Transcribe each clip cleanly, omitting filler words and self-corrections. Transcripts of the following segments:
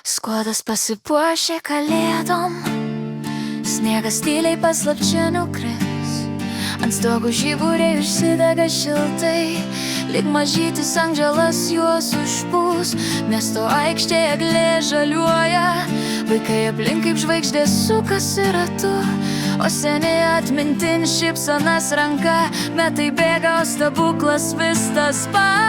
Skuodas pasipuošė kalėdom, sniegas tyliai paslapčia nukris. Ant stogų žiburiai užsidega šiltai, lyg mažytis angelas juos užpūs. Miesto aikštėje eglė žaliuoja, vaikai aplink kaip žvaigždės sukasi ratu, o seniai atmintin šypsenas ranka. Metai bėga, o stebuklas vis tas pats.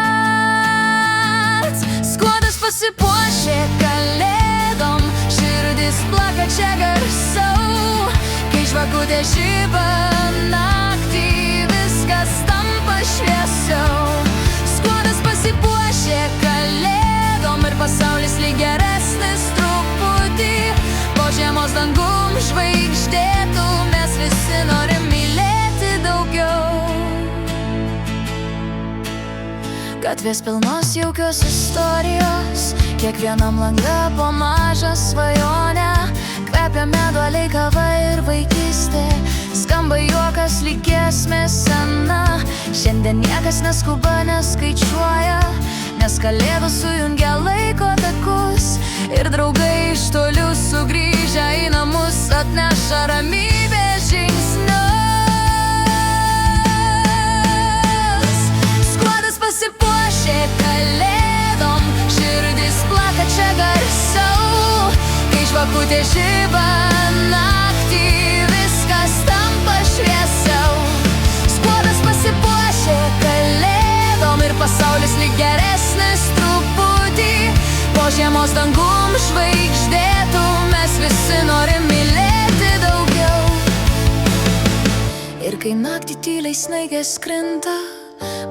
Skuodas pasipuošė kalėdom, širdis plaka čia garsiau. Kai žvakutė žiba naktį, viskas tampa šviesiau. Skuodas pasipuošė kalėdom ir pasaulis lyg geresnis truputį. Po žiemos dangum žvaigždėtų, mes visi norim mylėti daugiau. Gatvės pilnos jaukios istorijos, kiekvienam lange po mažą svajonę. Kvepia meduoliai, kava ir vaikystė, skamba juokas lyg giesmė sena. Šiandien niekas neskuba, neskaičiuoja, nes kalėdos sujungia laiko takus. Ir draugai iš tolių sugrįžę į namus atneša ramybės žingsnius. Skuodas pasipuošė kalėdom, širdis plaka čia garsiau. Kai žvakutė žiba naktį, viskas tampa šviesiau. Skuodas pasipuošė kalėdom ir pasaulis lyg geresnis truputį. Po žiemos dangum žvaigždėtų, mes visi norim mylėti daugiau. Ir kai naktį tyliai snaigės krinta,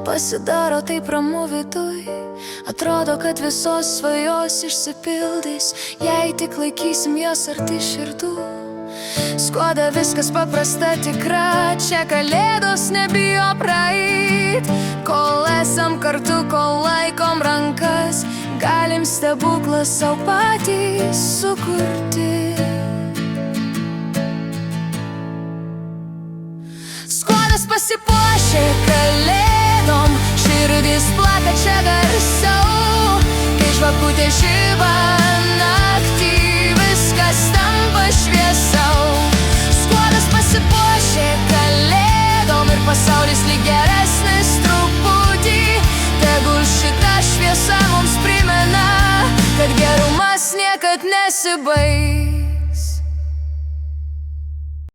pasidaro taip ramu viduj. Atrodo, kad visos svajos išsipildys, jei tik laikysim jas arti širdų. Skuode viskas paprasta, tikra, čia kalėdos nebijo praeit. Kol esam kartu, kol laikom rankas, galim stebuklą sau patys sukurti. Skuodas pasipuošė kalėdom, širdis plaka čia garsiau. Kai žvakutė žiba naktį, viskas tampa šviesiau. Skuodas pasipuošė kalėdom ir pasaulis lyg geresnis truputį. Tegul šita šviesa mums primena, kad gerumas niekad nesibaigs.